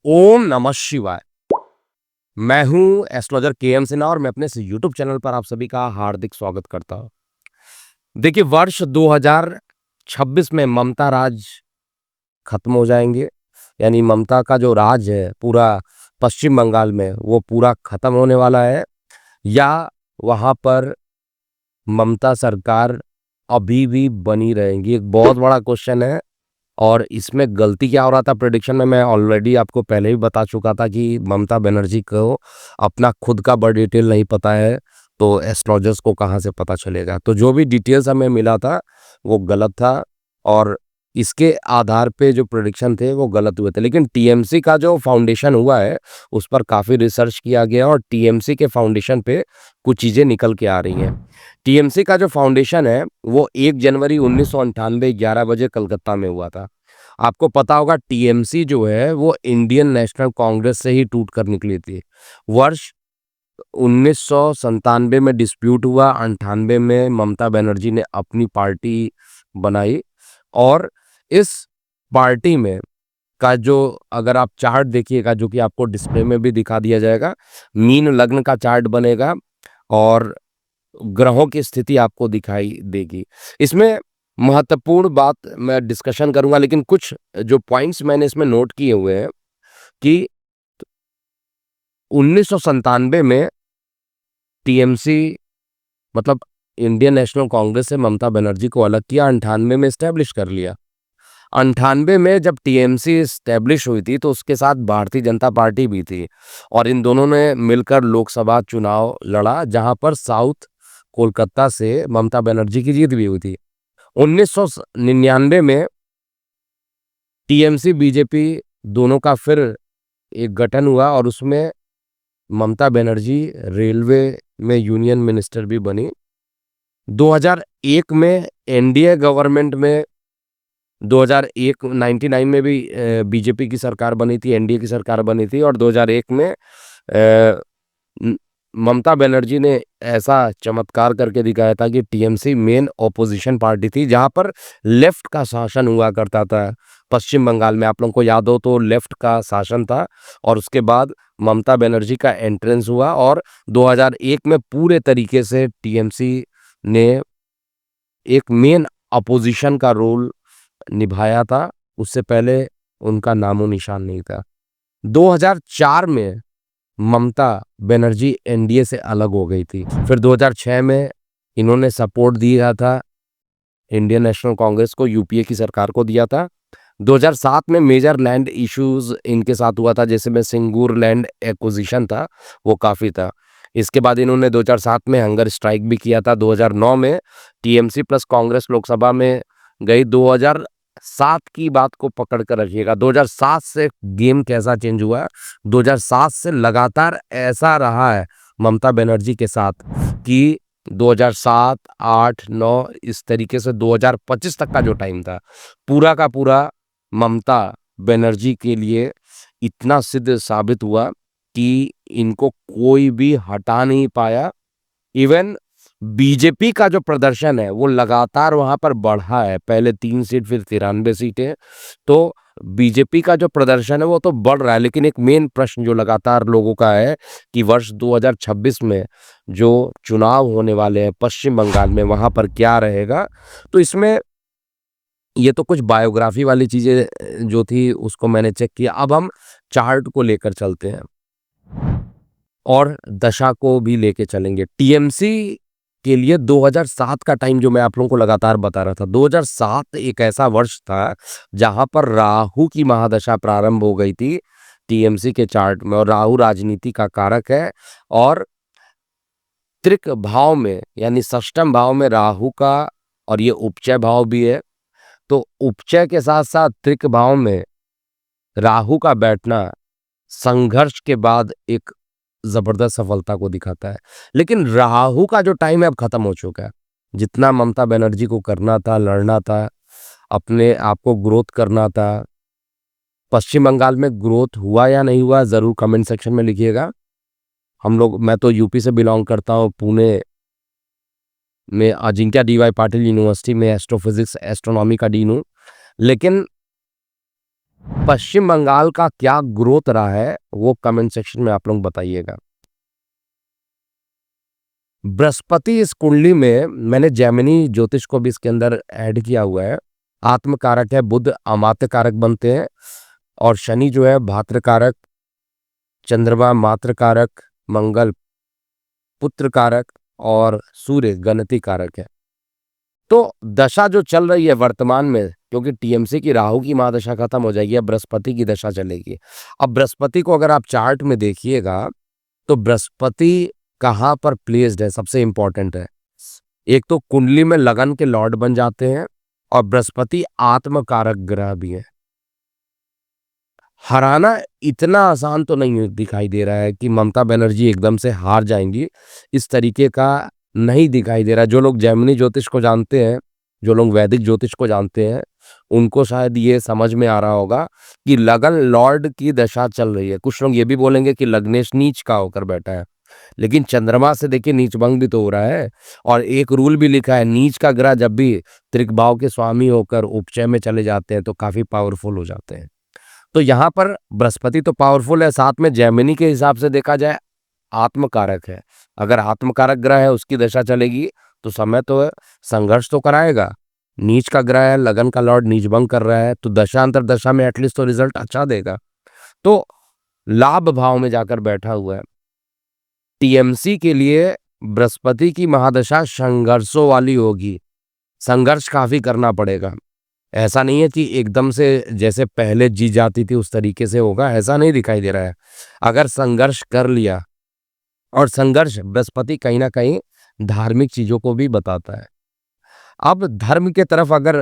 ओम नमः शिवाय। मैं हूं एस्ट्रोलॉजर के.एम. सिन्हा और मैं अपने इस यूट्यूब चैनल पर आप सभी का हार्दिक स्वागत करता हूं। देखिए, वर्ष 2026 में ममता राज खत्म हो जाएंगे। यानी ममता का जो राज है पूरा पश्चिम बंगाल में, वो पूरा खत्म होने वाला है, या वहां पर ममता सरकार अभी भी बनी रहेंगी। एक बहुत बड़ा क्वेश्चन है। और इसमें गलती क्या हो रहा था प्रेडिक्शन में, मैं ऑलरेडी आपको पहले ही बता चुका था कि ममता बनर्जी को अपना खुद का बड़ा डिटेल नहीं पता है, तो एस्ट्रोलॉजर्स को कहाँ से पता चलेगा। तो जो भी डिटेल्स हमें मिला था वो गलत था, और इसके आधार पे जो प्रेडिक्शन थे वो गलत हुए थे। लेकिन टीएमसी का जो फाउंडेशन हुआ है उस पर काफ़ी रिसर्च किया गया और टीएमसी के फाउंडेशन पे कुछ चीज़ें निकल के आ रही हैं। टीएमसी का जो फाउंडेशन है वो 1 जनवरी 1998 11 बजे कलकत्ता में हुआ था। आपको पता होगा टीएमसी जो है वो इंडियन नेशनल कांग्रेस से ही टूट कर निकली थी। वर्ष 1997 में डिस्प्यूट हुआ, 98 में ममता बनर्जी ने अपनी पार्टी बनाई, और इस पार्टी में का जो, अगर आप चार्ट देखिएगा जो कि आपको डिस्प्ले में भी दिखा दिया जाएगा, मीन लग्न का चार्ट बनेगा और ग्रहों की स्थिति आपको दिखाई देगी। इसमें महत्वपूर्ण बात मैं डिस्कशन करूंगा, लेकिन कुछ जो पॉइंट्स मैंने इसमें नोट किए हुए हैं कि 1997 में टीएमसी, मतलब इंडियन नेशनल कांग्रेस से ममता बनर्जी को अलग किया, 98 में स्टैब्लिश कर लिया। 98 में जब टीएमसी स्टैब्लिश हुई थी तो उसके साथ भारतीय जनता पार्टी भी थी, और इन दोनों ने मिलकर लोकसभा चुनाव लड़ा, जहां पर साउथ कोलकाता से ममता बनर्जी की जीत भी हुई थी। 1999 में टीएमसी बीजेपी दोनों का फिर एक गठन हुआ और उसमें ममता बनर्जी रेलवे में यूनियन मिनिस्टर भी बनी। 2001 में एनडीए गवर्नमेंट में, 2001 99 में भी बीजेपी की सरकार बनी थी, एनडीए की सरकार बनी थी, और 2001 में ममता बनर्जी ने ऐसा चमत्कार करके दिखाया था कि टीएमसी मेन ऑपोजिशन पार्टी थी, जहां पर लेफ्ट का शासन हुआ करता था। पश्चिम बंगाल में आप लोगों को याद हो तो लेफ्ट का शासन था, और उसके बाद ममता बनर्जी का एंट्रेंस हुआ और 2001 में पूरे तरीके से टीएमसी ने एक मेन अपोजिशन का रोल निभाया था। उससे पहले उनका नामो निशान नहीं था। 2004 में ममता बनर्जी एनडीए से अलग हो गई थी। फिर 2006 में इन्होंने सपोर्ट दिया था इंडियन नेशनल कांग्रेस को, यूपीए की सरकार को दिया था। 2007 में मेजर लैंड इश्यूज इनके साथ हुआ था, जैसे में सिंगूर लैंड एक्विजिशन था, वो काफ़ी था। इसके बाद इन्होंने 2007 में हंगर स्ट्राइक भी किया था। 2009 में टीएमसी प्लस कांग्रेस लोकसभा में गई। 2007 की बात को पकड़ कर रखिएगा। 2007 से गेम कैसा चेंज हुआ है, 2007 से लगातार ऐसा रहा है ममता बनर्जी के साथ कि 2007, 8, 9 इस तरीके से 2025 तक का जो टाइम था पूरा का पूरा ममता बनर्जी के लिए इतना सिद्ध साबित हुआ कि इनको कोई भी हटा नहीं पाया। इवन बीजेपी का जो प्रदर्शन है वो लगातार वहां पर बढ़ा है, पहले 3 सीट फिर 93 सीटें। तो बीजेपी का जो प्रदर्शन है वो तो बढ़ रहा है, लेकिन एक मेन प्रश्न जो लगातार लोगों का है कि वर्ष 2026 में जो चुनाव होने वाले हैं पश्चिम बंगाल में, वहां पर क्या रहेगा। तो इसमें ये तो कुछ बायोग्राफी वाली चीजें जो थी उसको मैंने चेक किया। अब हम चार्ट को लेकर चलते हैं और दशा को भी लेके चलेंगे। टीएमसी के लिए 2007 का टाइम जो मैं आप लोगों को लगातार बता रहा था, 2007 एक ऐसा वर्ष था जहां पर राहु की महादशा प्रारंभ हो गई थी टीएमसी के चार्ट में, और राहु राजनीति का कारक है। और त्रिक भाव में यानी षष्ठम भाव में राहु का, और ये उपचय भाव भी है, तो उपचय के साथ साथ त्रिक भाव में राहु का बैठना संघर्ष के बाद एक जबरदस्त सफलता को दिखाता है। लेकिन राहु का जो टाइम है अब खत्म हो चुका है। जितना ममता बनर्जी को करना था, लड़ना था, अपने आप को ग्रोथ करना था, पश्चिम बंगाल में ग्रोथ हुआ या नहीं हुआ जरूर कमेंट सेक्शन में लिखिएगा। मैं तो यूपी से बिलोंग करता हूँ, पुणे में अजिंक्य डीवाई पाटिल यूनिवर्सिटी में एस्ट्रोफिजिक्स एस्ट्रोनॉमी का डीन हूँ। लेकिन पश्चिम बंगाल का क्या ग्रोथ रहा है वो कमेंट सेक्शन में आप लोग बताइएगा। बृहस्पति इस कुंडली में मैंने जैमिनी ज्योतिष को भी इसके अंदर ऐड किया हुआ है। आत्म कारक है, बुध अमात्य कारक बनते हैं और शनि जो है भात्र कारक, चंद्रमा मात्र कारक, मंगल पुत्र कारक और सूर्य गणति कारक है। तो दशा जो चल रही है वर्तमान में, क्योंकि टीएमसी की राहु की महादशा खत्म हो जाएगी, अब बृहस्पति की दशा चलेगी। अब बृहस्पति को अगर आप चार्ट में देखिएगा तो बृहस्पति कहाँ पर प्लेस्ड है सबसे इंपॉर्टेंट है। एक तो कुंडली में लगन के लॉर्ड बन जाते हैं और बृहस्पति आत्मकारक ग्रह भी है। हराना इतना आसान तो नहीं दिखाई दे रहा है कि ममता बनर्जी एकदम से हार जाएंगी, इस तरीके का नहीं दिखाई दे रहा है। जो लोग जैमिनी ज्योतिष को जानते हैं, जो लोग वैदिक ज्योतिष को जानते हैं, उनको शायद ये समझ में आ रहा होगा कि लगन लॉर्ड की दशा चल रही है। कुछ लोग ये भी बोलेंगे कि लग्नेश नीच का होकर बैठा है, लेकिन चंद्रमा से देखिए नीच भंग भी तो हो रहा है। और एक रूल भी लिखा है, नीच का ग्रह जब भी त्रिकभाव के स्वामी होकर उपचय में चले जाते हैं तो काफी पावरफुल हो जाते हैं। तो यहाँ पर बृहस्पति तो पावरफुल है, साथ में जैमिनी के हिसाब से देखा जाए आत्मकारक है। अगर आत्मकारक ग्रह है उसकी दशा चलेगी तो समय तो है, संघर्ष तो कराएगा। नीच का ग्रह है, लगन का लॉर्ड नीच भंग कर रहा है, तो दशांतर दशा में एटलीस्ट तो रिजल्ट अच्छा देगा। तो लाभ भाव में जाकर बैठा हुआ है। टीएमसी के लिए बृहस्पति की महादशा संघर्षों वाली होगी, संघर्ष काफी करना पड़ेगा। ऐसा नहीं है कि एकदम से जैसे पहले जी जाती थी उस तरीके से होगा, ऐसा नहीं दिखाई दे रहा है। अगर संघर्ष कर लिया, और संघर्ष बृहस्पति कहीं ना कहीं धार्मिक चीजों को भी बताता है। अब धर्म के तरफ अगर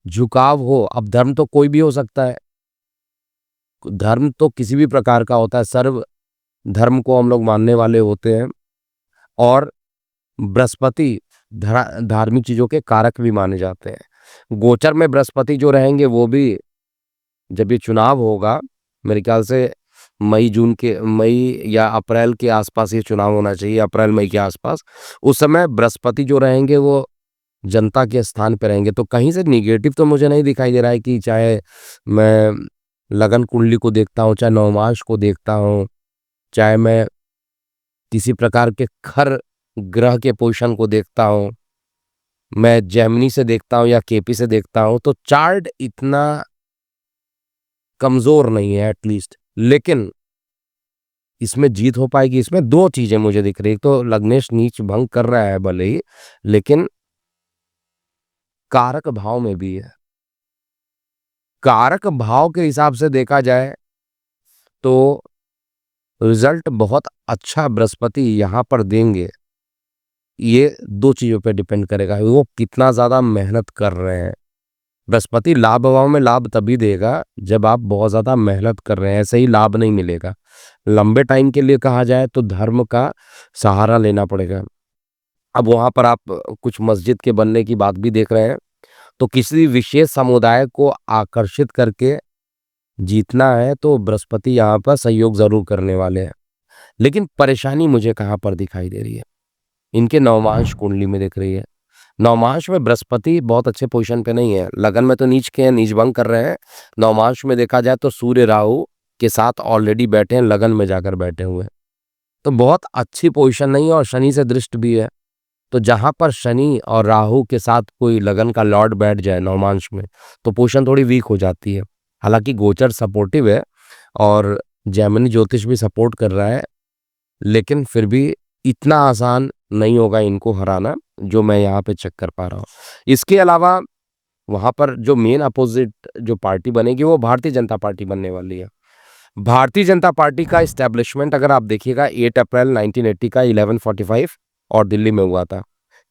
झुकाव हो, अब धर्म तो कोई भी हो सकता है, धर्म तो किसी भी प्रकार का होता है, सर्व धर्म को हम लोग मानने वाले होते हैं। और बृहस्पति धार्मिक चीजों के कारक भी माने जाते हैं। गोचर में बृहस्पति जो रहेंगे वो भी, जब ये चुनाव होगा मेरे ख्याल से मई या अप्रैल के आसपास ये चुनाव होना चाहिए, अप्रैल मई के आसपास, उस समय बृहस्पति जो रहेंगे वो जनता के स्थान पे रहेंगे। तो कहीं से निगेटिव तो मुझे नहीं दिखाई दे रहा है कि चाहे मैं लगन कुंडली को देखता हूँ, चाहे नवमांश को देखता हूँ, चाहे मैं किसी प्रकार के खर ग्रह के पोजीशन को देखता हूँ, मैं जेमिनी से देखता हूँ या केपी से देखता हूँ, तो चार्ट इतना कमजोर नहीं है एटलीस्ट। लेकिन इसमें जीत हो पाएगी, इसमें दो चीजें मुझे दिख रही है। एक तो लग्नेश नीच भंग कर रहा है भले ही, लेकिन कारक भाव में भी है। कारक भाव के हिसाब से देखा जाए तो रिजल्ट बहुत अच्छा बृहस्पति यहां पर देंगे। ये दो चीजों पे डिपेंड करेगा, वो कितना ज्यादा मेहनत कर रहे हैं। बृहस्पति लाभ भाव में लाभ तभी देगा जब आप बहुत ज्यादा मेहनत कर रहे हैं, ऐसे ही लाभ नहीं मिलेगा। लंबे टाइम के लिए कहा जाए तो धर्म का सहारा लेना पड़ेगा। अब वहां पर आप कुछ मस्जिद के बनने की बात भी देख रहे हैं, तो किसी विशेष समुदाय को आकर्षित करके जीतना है तो बृहस्पति यहाँ पर सहयोग जरूर करने वाले हैं। लेकिन परेशानी मुझे कहाँ पर दिखाई दे रही है, इनके नवमांश कुंडली में दिख रही है। नवमांश में बृहस्पति बहुत अच्छे पोजीशन पे नहीं है, लगन में तो नीच के हैं, नीच भंग कर रहे हैं। नवमांश में देखा जाए तो सूर्य राहु के साथ ऑलरेडी बैठे हैं, लगन में जाकर बैठे हुए हैं, तो बहुत अच्छी पोजीशन नहीं है और शनि से दृष्ट भी है। तो जहां पर शनि और राहु के साथ कोई लगन का लॉर्ड बैठ जाए नवमांश में तो पोजीशन थोड़ी वीक हो जाती है। हालांकि गोचर सपोर्टिव है और जैमिनी ज्योतिष भी सपोर्ट कर रहा है, लेकिन फिर भी इतना आसान नहीं होगा इनको हराना जो मैं यहाँ पे चेक कर पा रहा हूँ। इसके अलावा वहां पर जो मेन अपोजिट जो पार्टी बनेगी वो भारतीय जनता पार्टी बनने वाली है। भारतीय जनता पार्टी का इस्टेब्लिशमेंट अगर आप देखिएगा 8 अप्रैल 1980 का 11:45 और दिल्ली में हुआ था।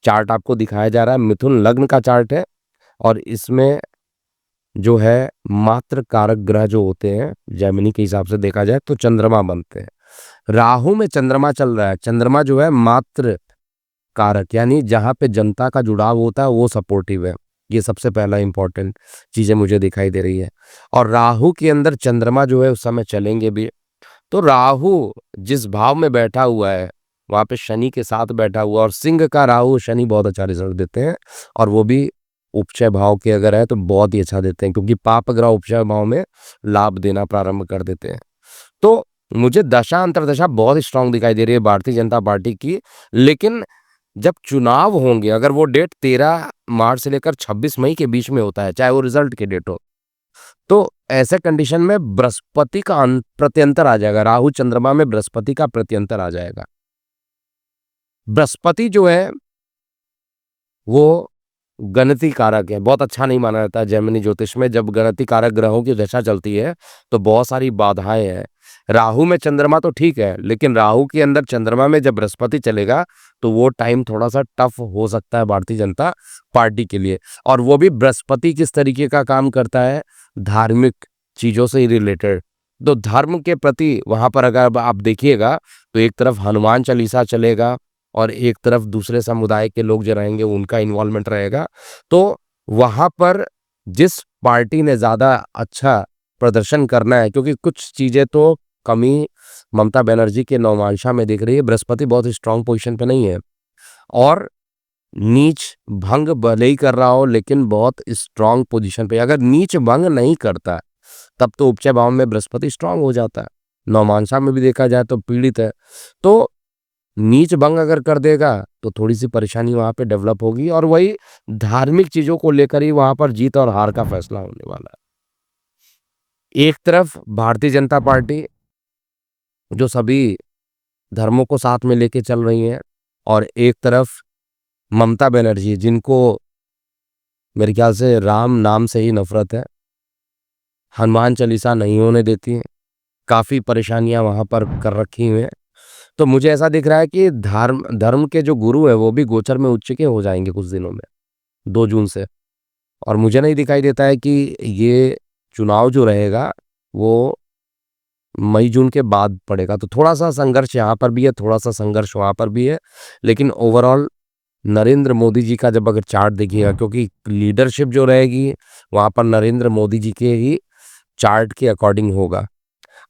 चार्ट आपको दिखाया जा रहा है, मिथुन लग्न का चार्ट है और इसमें जो है मात्र कारक ग्रह जो होते हैं जैमिनी के हिसाब से देखा जाए तो चंद्रमा बनते हैं। राहु में चंद्रमा चल रहा है, चंद्रमा जो है मात्र कारक, यानी जहां पे जनता का जुड़ाव होता है वो सपोर्टिव है। ये सबसे पहला इंपॉर्टेंट चीजें मुझे दिखाई दे रही है। और राहु के अंदर चंद्रमा जो है उस समय चलेंगे भी। तो राहु जिस भाव में बैठा हुआ है वहां पे शनि के साथ बैठा हुआ, और सिंह का राहु शनि बहुत अच्छा रिजल्ट देते हैं, और वो भी उपचय भाव के अगर है तो बहुत ही अच्छा देते हैं, क्योंकि पाप ग्रह उपचय भाव में लाभ देना प्रारंभ कर देते हैं। तो मुझे दशा अंतर्दशा बहुत स्ट्रांग दिखाई दे रही है भारतीय जनता पार्टी की। लेकिन जब चुनाव होंगे, अगर वो डेट 13 मार्च से लेकर 26 मई के बीच में होता है, चाहे वो रिजल्ट की डेट हो, तो ऐसे कंडीशन में बृहस्पति का प्रत्यंतर आ जाएगा, राहु चंद्रमा में बृहस्पति का प्रत्यंतर आ जाएगा। बृहस्पति जो है वो गणितीय कारक है, बहुत अच्छा नहीं माना जाता है जैमिनी ज्योतिष में। जब गणितीय कारक ग्रहों की दशा चलती है तो बहुत सारी बाधाएं हैं। राहु में चंद्रमा तो ठीक है, लेकिन राहु के अंदर चंद्रमा में जब बृहस्पति चलेगा तो वो टाइम थोड़ा सा टफ हो सकता है भारतीय जनता पार्टी के लिए। और वो भी बृहस्पति किस तरीके का काम करता है, धार्मिक चीजों से ही रिलेटेड। तो धर्म के प्रति वहां पर अगर आप देखिएगा तो एक तरफ हनुमान चालीसा चलेगा और एक तरफ दूसरे समुदाय के लोग जो रहेंगे उनका इन्वॉल्वमेंट रहेगा। तो वहां पर जिस पार्टी ने ज्यादा अच्छा प्रदर्शन करना है, क्योंकि कुछ चीजें तो कमी ममता बनर्जी के नौमांशा में दिख रही है। बृहस्पति बहुत स्ट्रांग पोजीशन पे नहीं है और नीच भंग भले ही कर रहा हो लेकिन बहुत स्ट्रांग पोजीशन पे। अगर नीच भंग नहीं करता तब तो उपचय भाव में बृहस्पति स्ट्रांग हो जाता है। नौमांशा में भी देखा जाए तो पीड़ित है, तो नीच भंग अगर कर देगा तो थोड़ी सी परेशानी वहां पे डेवलप होगी और वही धार्मिक चीजों को लेकर ही वहां पर जीत और हार का फैसला होने वाला है। एक तरफ भारतीय जनता पार्टी जो सभी धर्मों को साथ में लेके चल रही है और एक तरफ ममता बनर्जी जिनको मेरे ख्याल से राम नाम से ही नफरत है, हनुमान चालीसा नहीं होने देती है, काफी परेशानियां वहां पर कर रखी हुई हैं। तो मुझे ऐसा दिख रहा है कि धर्म धर्म के जो गुरु है वो भी गोचर में उच्च के हो जाएंगे कुछ दिनों में, 2 जून से। और मुझे नहीं दिखाई देता है कि ये चुनाव जो रहेगा वो मई जून के बाद पड़ेगा। तो थोड़ा सा संघर्ष यहाँ पर भी है, थोड़ा सा संघर्ष वहाँ पर भी है, लेकिन ओवरऑल नरेंद्र मोदी जी का जब अगर चार्ट देखिएगा, क्योंकि लीडरशिप जो रहेगी वहाँ पर नरेंद्र मोदी जी के ही चार्ट के अकॉर्डिंग होगा।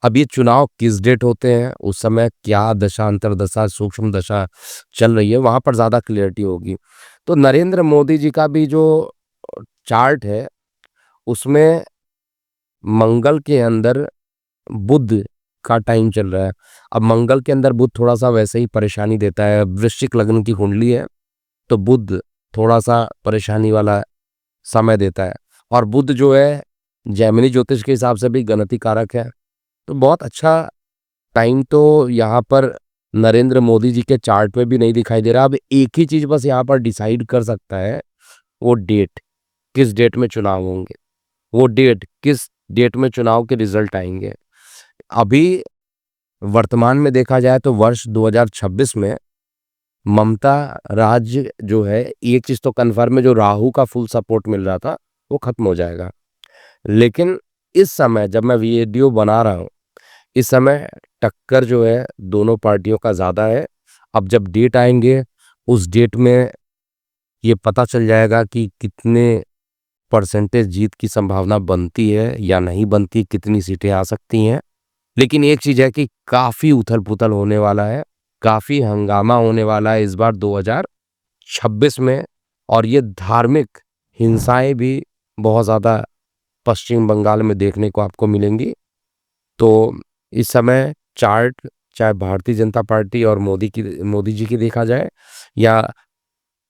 अब ये चुनाव किस डेट होते हैं, उस समय क्या दशा अंतर्दशा सूक्ष्म दशा चल रही है, वहां पर ज्यादा क्लियरिटी होगी। तो नरेंद्र मोदी जी का भी जो चार्ट है उसमें मंगल के अंदर बुध का टाइम चल रहा है। अब मंगल के अंदर बुध थोड़ा सा वैसे ही परेशानी देता है, वृश्चिक लग्न की कुंडली है तो बुध थोड़ा सा परेशानी वाला समय देता है। और बुध जो है जैमिनी ज्योतिष के हिसाब से भी गणितीय कारक है। तो बहुत अच्छा टाइम तो यहाँ पर नरेंद्र मोदी जी के चार्ट में भी नहीं दिखाई दे रहा। अब एक ही चीज बस यहाँ पर डिसाइड कर सकता है, वो डेट, किस डेट में चुनाव होंगे, वो डेट किस डेट में चुनाव के रिजल्ट आएंगे। अभी वर्तमान में देखा जाए तो वर्ष 2026 में ममता राज्य जो है, एक चीज तो कन्फर्म है, जो राहु का फुल सपोर्ट मिल रहा था वो खत्म हो जाएगा। लेकिन इस समय जब मैं वीडियो बना रहा हूँ, इस समय टक्कर जो है दोनों पार्टियों का ज्यादा है। अब जब डेट आएंगे उस डेट में ये पता चल जाएगा कि कितने परसेंटेज जीत की संभावना बनती है या नहीं बनती, कितनी सीटें आ सकती हैं। लेकिन एक चीज है कि काफी उथल पुथल होने वाला है, काफी हंगामा होने वाला है इस बार 2026 में। और ये धार्मिक हिंसाएं भी बहुत ज्यादा पश्चिम बंगाल में देखने को आपको मिलेंगी। तो इस समय चार्ट चाहे भारतीय जनता पार्टी और मोदी जी की देखा जाए या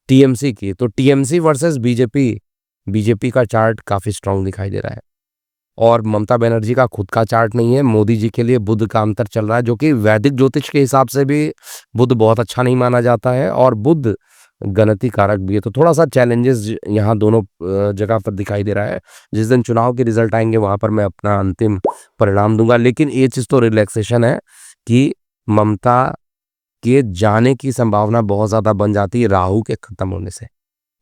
टीएमसी की, तो टीएमसी वर्सेस बीजेपी, बीजेपी का चार्ट काफी स्ट्रांग दिखाई दे रहा है। और ममता बनर्जी का खुद का चार्ट नहीं है, मोदी जी के लिए बुध का अंतर चल रहा है, जो कि वैदिक ज्योतिष के हिसाब से भी बुध बहुत अच्छा नहीं माना जाता है और बुध गणितीय कारक भी है। तो थोड़ा सा चैलेंजेस यहाँ दोनों जगह पर दिखाई दे रहा है। जिस दिन चुनाव के रिजल्ट आएंगे वहां पर मैं अपना अंतिम परिणाम दूंगा। लेकिन ये चीज तो रिलैक्सेशन है कि ममता के जाने की संभावना बहुत ज्यादा बन जाती है राहु के खत्म होने से।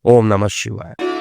ओम नमः शिवाय।